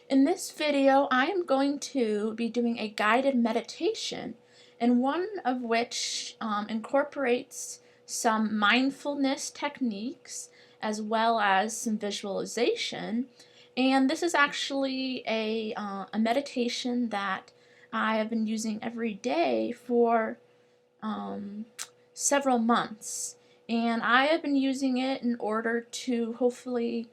In this video, I am going to be doing a guided meditation, and one of which incorporates some mindfulness techniques as well as some visualization. And this is actually a meditation that I have been using every day for um, several months. And I have been using it in order to hopefully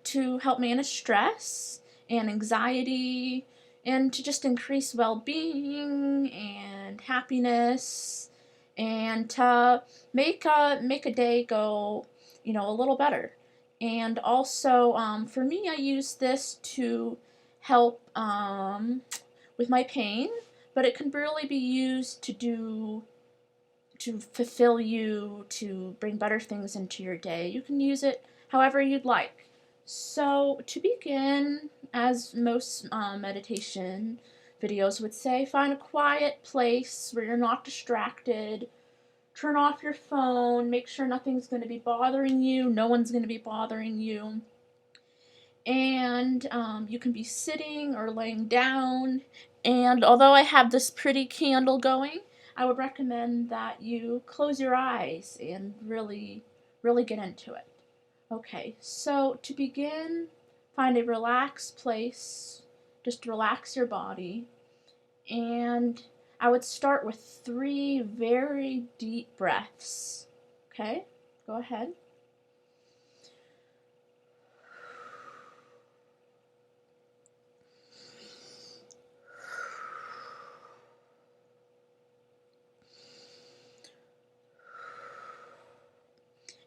to help manage stress and anxiety and to just increase well-being and happiness and to make a day go, a little better. And also, for me, I use this to help with my pain, but it can really be used to fulfill you, to bring better things into your day. You can use it however you'd like. So, to begin, as most meditation videos would say, find a quiet place where you're not distracted. Turn off your phone. Make sure nothing's going to be bothering you. No one's going to be bothering you. And you can be sitting or laying down. And although I have this pretty candle going, I would recommend that you close your eyes and really, really get into it. Okay, so to begin, find a relaxed place. Just relax your body. And I would start with 3 very deep breaths. Okay, go ahead.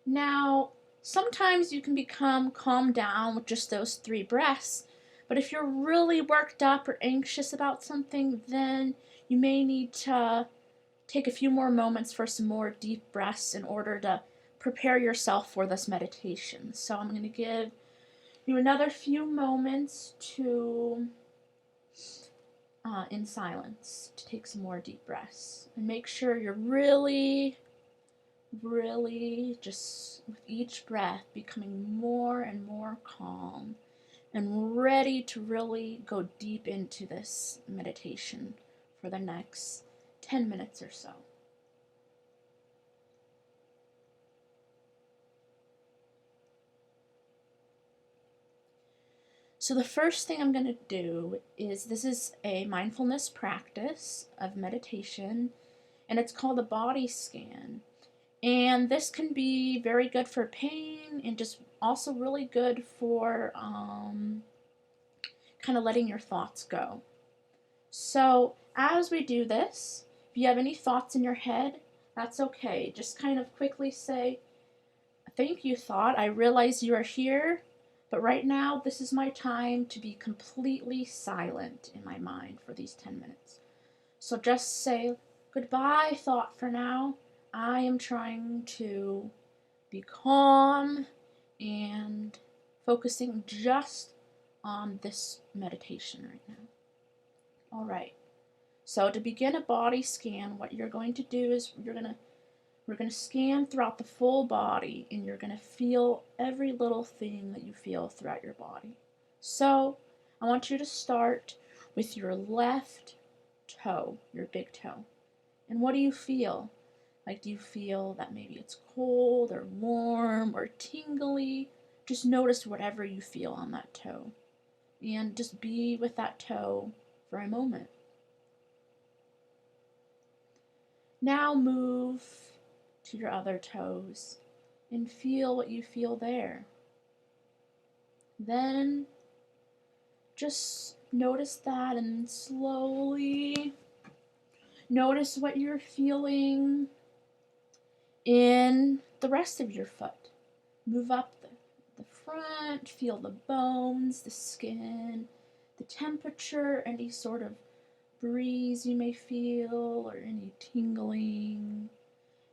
Now, sometimes you can become calmed down with just those 3 breaths, but if you're really worked up or anxious about something, then you may need to take a few more moments for some more deep breaths in order to prepare yourself for this meditation. So I'm going to give you another few moments to, in silence, to take some more deep breaths. And make sure you're really just with each breath becoming more and more calm and ready to really go deep into this meditation for the next 10 minutes or so. So the first thing I'm going to do is, this is a mindfulness practice of meditation, and it's called a body scan. And this can be very good for pain and just also really good for kind of letting your thoughts go. So as we do this, if you have any thoughts in your head, that's okay. Just kind of quickly say, "Thank you, thought. I realize you are here, but right now this is my time to be completely silent in my mind for these 10 minutes. So just say, goodbye, thought, for now. I am trying to be calm and focusing just on this meditation right now." All right. So to begin a body scan, what you're going to do is we're going to scan throughout the full body, and you're going to feel every little thing that you feel throughout your body. So I want you to start with your left toe, your big toe. And what do you feel? Like, do you feel that maybe it's cold or warm or tingly? Just notice whatever you feel on that toe. And just be with that toe for a moment. Now move to your other toes and feel what you feel there. Then just notice that, and slowly notice what you're feeling in the rest of your foot. Move up the front, feel the bones, the skin, the temperature, any sort of breeze you may feel or any tingling.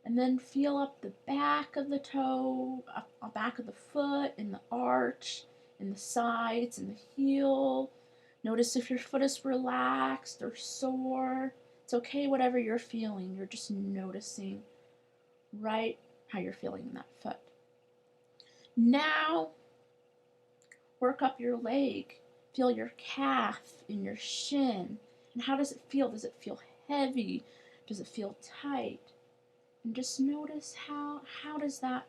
And then feel up the back of the toe, up back of the foot, in the arch, in the sides, in the heel. Notice if your foot is relaxed or sore. It's okay, whatever you're feeling. You're just noticing right how you're feeling in that foot. Now, work up your leg Feel your calf and your shin. And how does it feel? Does it feel heavy? Does it feel tight? And just notice how does that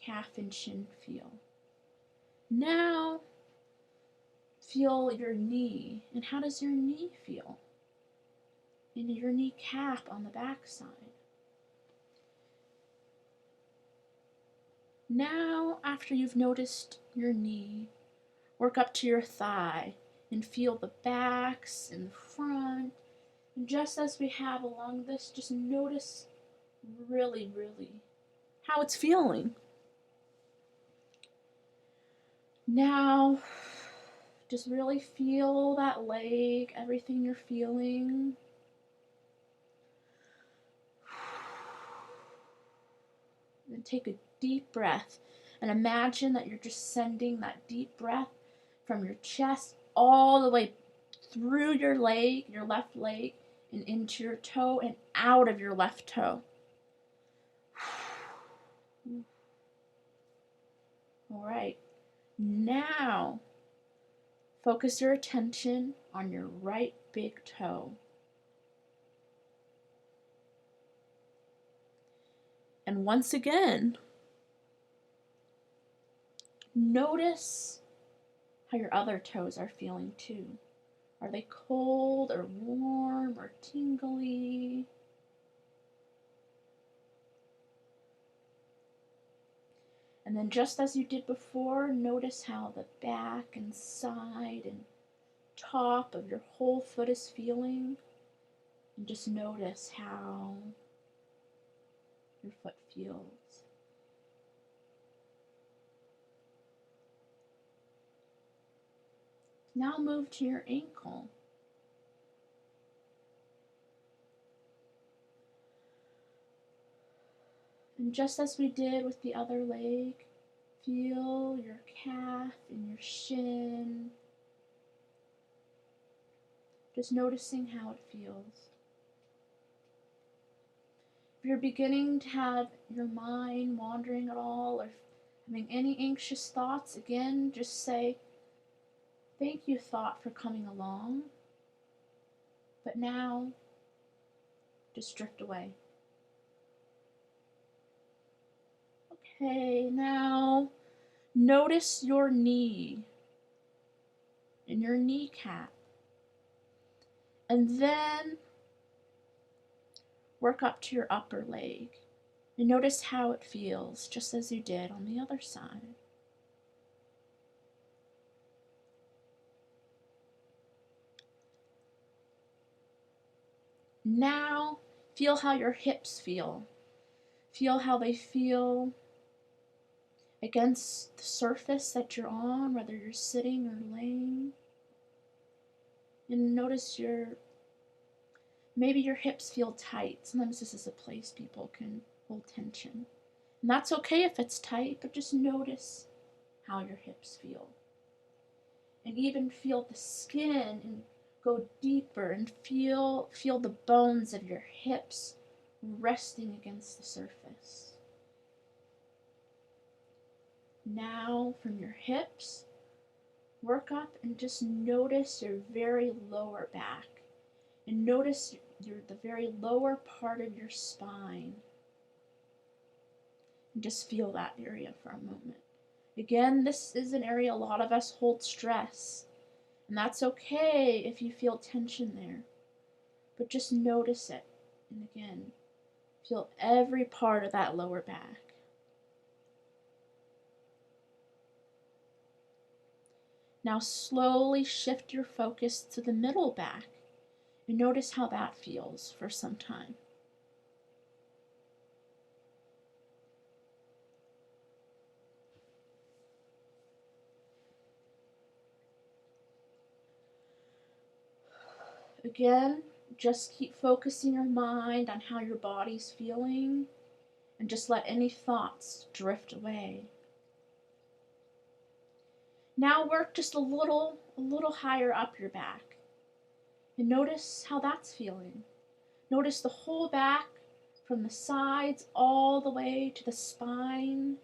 calf and shin feel. Now feel your knee. And how does your knee feel? And your kneecap on the back side. Now, after you've noticed your knee, work up to your thigh and feel the backs and the front. And just as we have along this, just notice really, really how it's feeling. Now, just really feel that leg, everything you're feeling. And take a deep breath and imagine that you're just sending that deep breath from your chest all the way through your leg, your left leg, and into your toe and out of your left toe. All right. Now, focus your attention on your right big toe. And once again, notice how your other toes are feeling too. Are they cold or warm or tingly? And then just as you did before, notice how the back and side and top of your whole foot is feeling. And just notice how your foot feels. Now move to your ankle. And just as we did with the other leg, feel your calf and your shin. Just noticing how it feels. If you're beginning to have your mind wandering at all or having any anxious thoughts, again, just say, "Thank you, thought, for coming along. But now, just drift away." Okay, now notice your knee and your kneecap. And then work up to your upper leg. And notice how it feels, just as you did on the other side. Now, feel how your hips feel. Feel how they feel against the surface that you're on, whether you're sitting or laying. And notice maybe your hips feel tight. Sometimes this is a place people can hold tension. And that's okay if it's tight, but just notice how your hips feel. And even feel the skin and go deeper and feel the bones of your hips resting against the surface. Now from your hips, work up and just notice your very lower back. And notice the very lower part of your spine. And just feel that area for a moment. Again, this is an area a lot of us hold stress. And that's okay if you feel tension there. But just notice it. And again, feel every part of that lower back. Now slowly shift your focus to the middle back. And notice how that feels for some time. Again, just keep focusing your mind on how your body's feeling and just let any thoughts drift away. Now work just a little higher up your back and notice how that's feeling. Notice the whole back from the sides all the way to the spine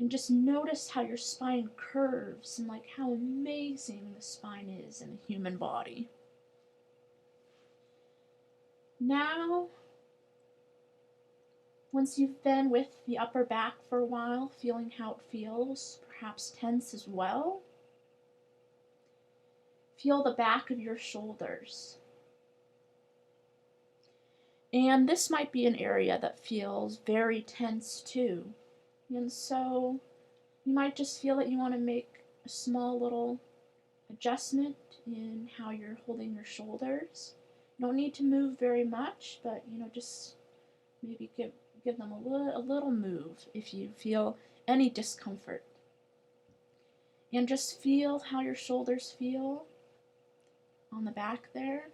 And just notice how your spine curves and like how amazing the spine is in the human body. Now, once you've been with the upper back for a while, feeling how it feels, perhaps tense as well, feel the back of your shoulders. And this might be an area that feels very tense too. And so you might just feel that you want to make a small little adjustment in how you're holding your shoulders. You don't need to move very much, but just maybe give them a little move if you feel any discomfort. And just feel how your shoulders feel on the back there.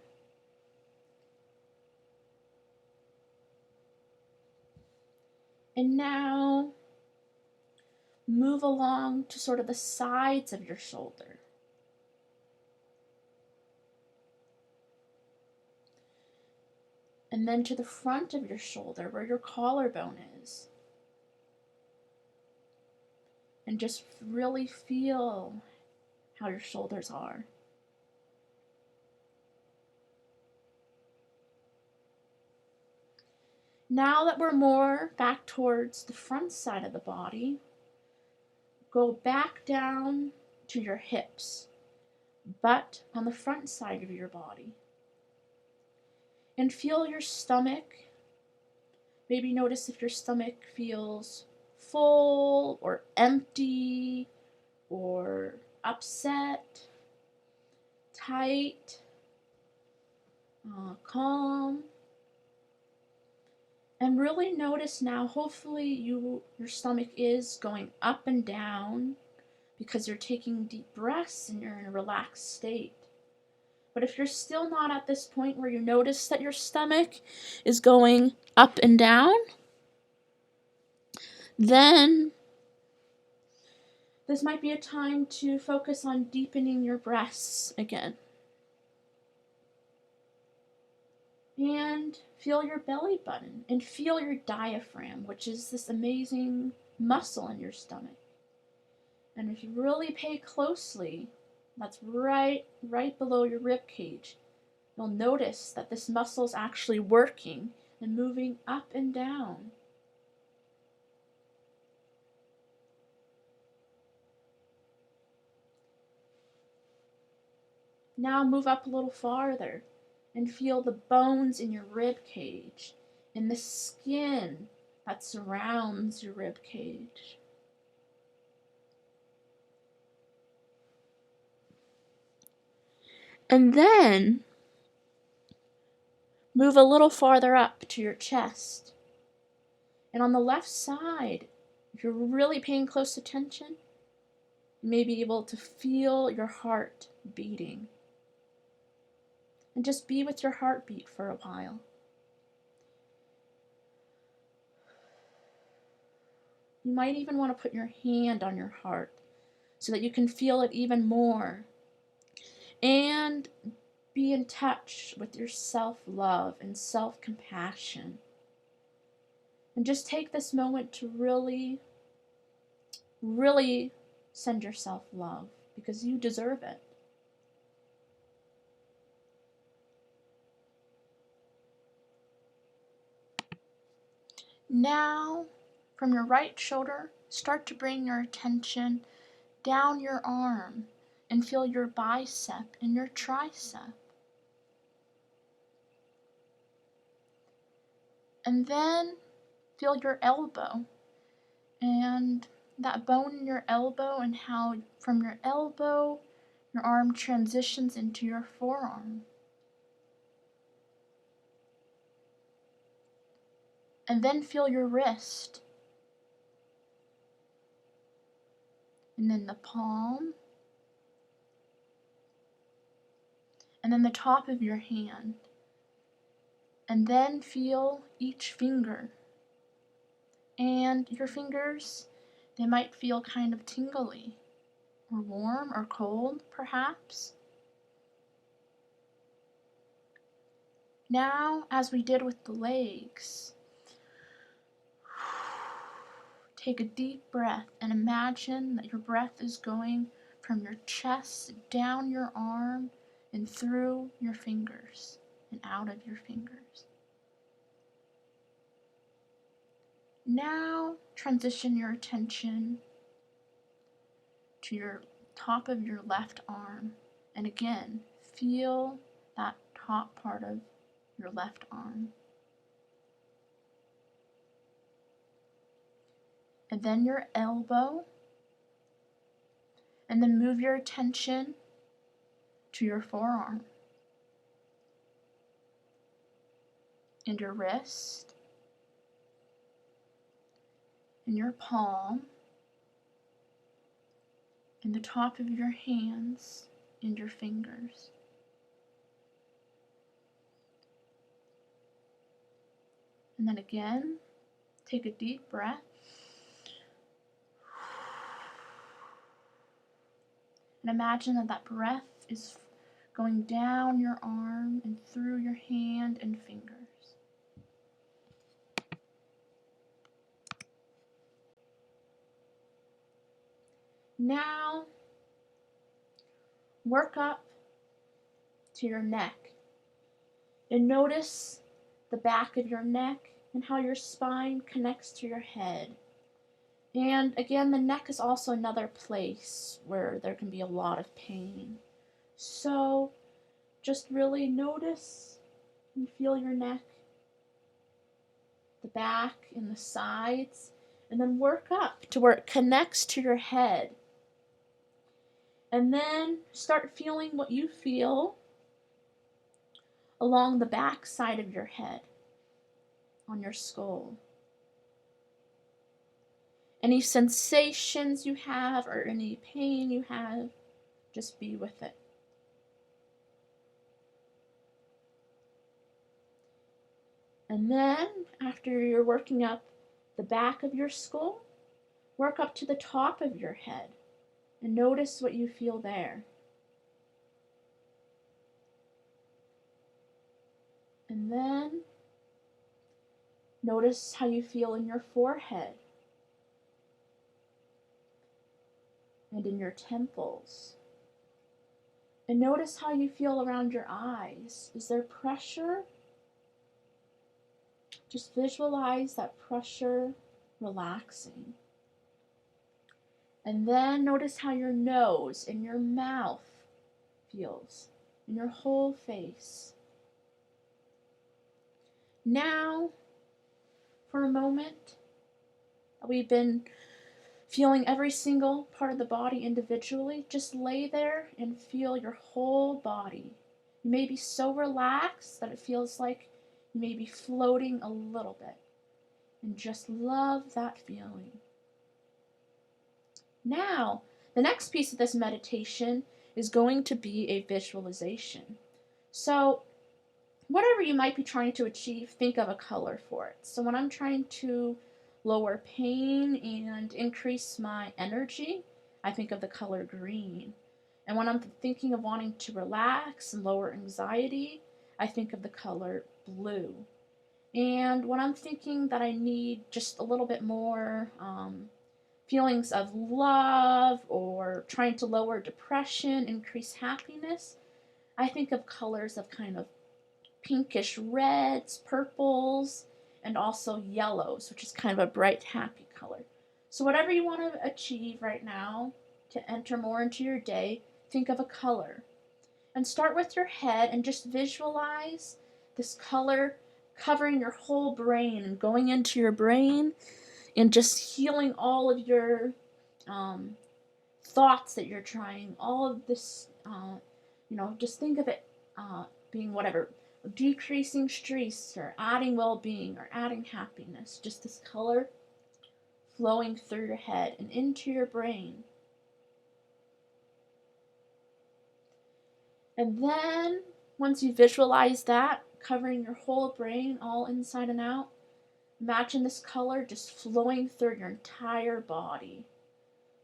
And now move along to sort of the sides of your shoulder. And then to the front of your shoulder where your collarbone is. And just really feel how your shoulders are. Now that we're more back towards the front side of the body, go back down to your hips, but on the front side of your body. And feel your stomach. Maybe notice if your stomach feels full or empty or upset, tight, calm. And really notice now, hopefully your stomach is going up and down because you're taking deep breaths and you're in a relaxed state. But if you're still not at this point where you notice that your stomach is going up and down, then this might be a time to focus on deepening your breaths again. And feel your belly button and feel your diaphragm, which is this amazing muscle in your stomach. And if you really pay closely, that's right below your rib cage. You'll notice that this muscle is actually working and moving up and down. Now move up a little farther and feel the bones in your rib cage and the skin that surrounds your rib cage. And then move a little farther up to your chest. And on the left side, if you're really paying close attention, you may be able to feel your heart beating. And just be with your heartbeat for a while. You might even want to put your hand on your heart so that you can feel it even more. And be in touch with your self-love and self-compassion. And just take this moment to really, really send yourself love because you deserve it. Now, from your right shoulder, start to bring your attention down your arm and feel your bicep and your tricep. And then feel your elbow and that bone in your elbow and how from your elbow your arm transitions into your forearm. And then feel your wrist. And then the palm. And then the top of your hand. And then feel each finger. And your fingers, they might feel kind of tingly or warm or cold, perhaps. Now, as we did with the legs, Take a deep breath and imagine that your breath is going from your chest down your arm and through your fingers and out of your fingers. Now transition your attention to your top of your left arm, and again, feel that top part of your left arm. And then your elbow, and then move your attention to your forearm and your wrist and your palm and the top of your hands and your fingers. And then again, take a deep breath. And imagine that that breath is going down your arm and through your hand and fingers. Now, work up to your neck and notice the back of your neck and how your spine connects to your head. And again, the neck is also another place where there can be a lot of pain. So just really notice and feel your neck, the back and the sides, and then work up to where it connects to your head. And then start feeling what you feel along the back side of your head, on your skull. Any sensations you have or any pain you have, just be with it. And then, after you're working up the back of your skull, work up to the top of your head and notice what you feel there. And then, notice how you feel in your forehead and in your temples. And notice how you feel around your eyes. Is there pressure? Just visualize that pressure relaxing. And then notice how your nose and your mouth feels, and your whole face. Now, for a moment, we've been feeling every single part of the body individually. Just lay there and feel your whole body. You may be so relaxed that it feels like you may be floating a little bit. And just love that feeling. Now, the next piece of this meditation is going to be a visualization. So, whatever you might be trying to achieve, think of a color for it. So when I'm trying to lower pain and increase my energy, I think of the color green. And when I'm thinking of wanting to relax and lower anxiety, I think of the color blue. And when I'm thinking that I need just a little bit more feelings of love or trying to lower depression, increase happiness, I think of colors of kind of pinkish reds, purples, and also yellows, which is kind of a bright, happy color. So whatever you want to achieve right now to enter more into your day, think of a color. And start with your head and just visualize this color covering your whole brain and going into your brain and just healing all of your thoughts that you're trying, all of this, just think of it being whatever, decreasing stress or adding well-being or adding happiness, just this color flowing through your head and into your brain. And then, once you visualize that, covering your whole brain, all inside and out, imagine this color just flowing through your entire body,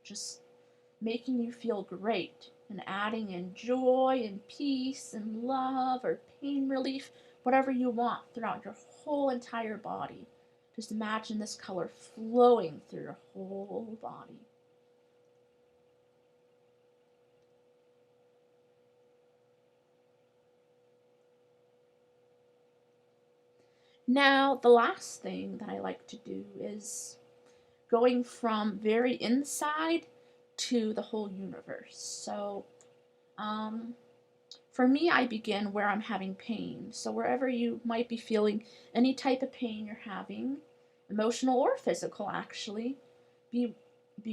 just making you feel great and adding in joy and peace and love or pain relief, whatever you want throughout your whole entire body Just imagine this color flowing through your whole body. Now, the last thing that I like to do is going from very inside to the whole universe. So, for me, I begin where I'm having pain. So, wherever you might be feeling any type of pain you're having, emotional or physical actually, be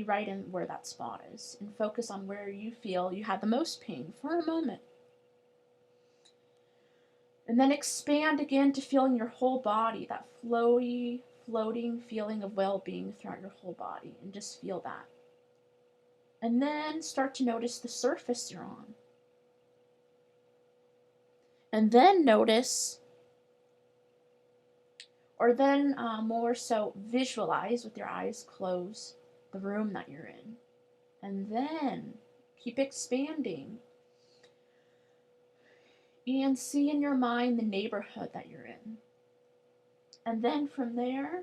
right in where that spot is and focus on where you feel you have the most pain for a moment. And then expand again to feeling your whole body, that flowy, floating feeling of well-being throughout your whole body, and just feel that. And then start to notice the surface you're on. And then notice, or then more so visualize with your eyes closed the room that you're in. And then keep expanding and see in your mind the neighborhood that you're in. And then from there,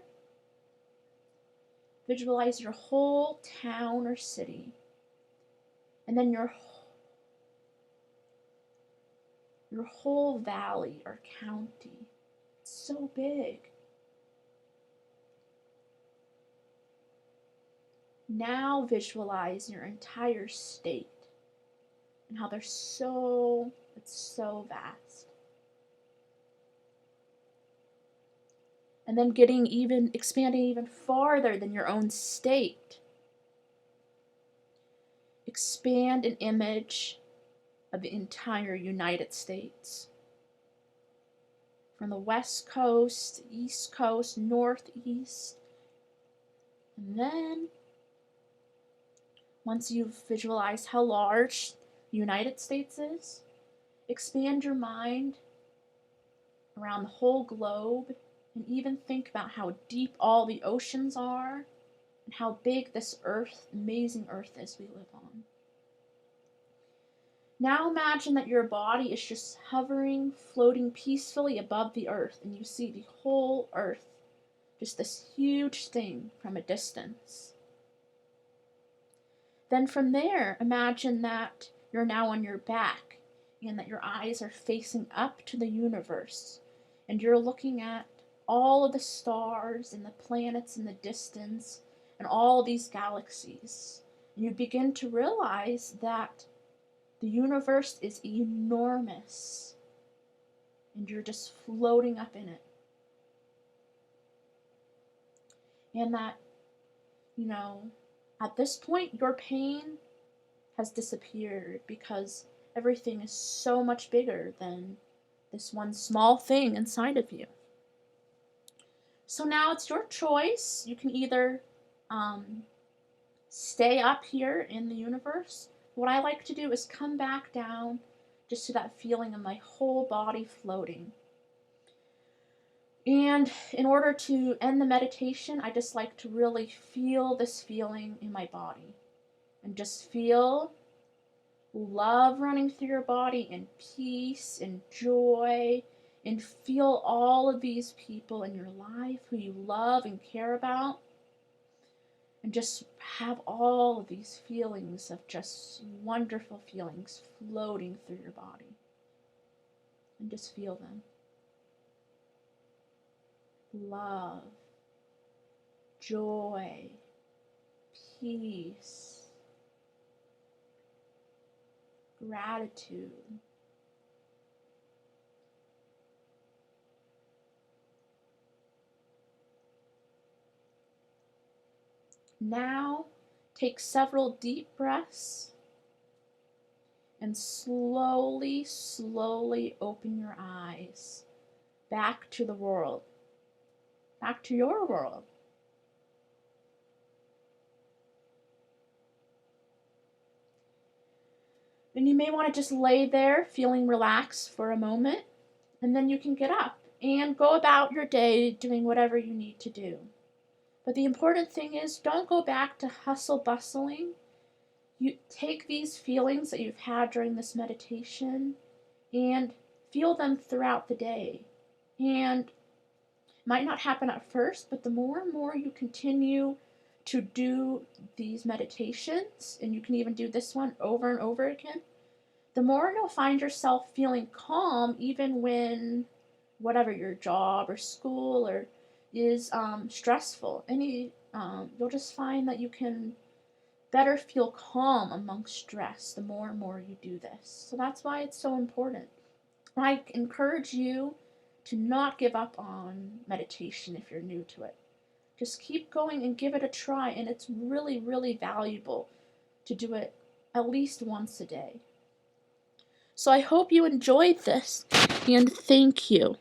visualize your whole town or city. And then your whole valley or county. It's so big. Now visualize your entire state and how it's so vast. And then expanding even farther than your own state. Expand an image of the entire United States. From the West Coast, East Coast, Northeast. And then, once you've visualized how large the United States is, expand your mind around the whole globe and even think about how deep all the oceans are and how big this earth, amazing earth is we live on. Now imagine that your body is just hovering, floating peacefully above the earth, and you see the whole earth, just this huge thing from a distance. Then from there, imagine that you're now on your back and that your eyes are facing up to the universe, and you're looking at all of the stars and the planets in the distance and all these galaxies. And you begin to realize that the universe is enormous and you're just floating up in it. And that, at this point, your pain has disappeared because everything is so much bigger than this one small thing inside of you. So now it's your choice. You can either stay up here in the universe. What I like to do is come back down just to that feeling of my whole body floating. And in order to end the meditation, I just like to really feel this feeling in my body. And just feel love running through your body and peace and joy. And feel all of these people in your life who you love and care about. And just have all of these feelings of just wonderful feelings floating through your body. And just feel them. Love, joy, peace, gratitude. Now, take several deep breaths and slowly, slowly open your eyes back to the world, back to your world. And you may want to just lay there feeling relaxed for a moment, and then you can get up and go about your day doing whatever you need to do. But the important thing is, don't go back to hustle bustling. You take these feelings that you've had during this meditation and feel them throughout the day. And might not happen at first, but the more and more you continue to do these meditations, and you can even do this one over and over again, the more you'll find yourself feeling calm even when whatever your job or school or is stressful. You'll just find that you can better feel calm amongst stress the more and more you do this. So that's why it's so important. I encourage you to not give up on meditation if you're new to it. Just keep going and give it a try, and it's really, really valuable to do it at least once a day. So I hope you enjoyed this, and thank you.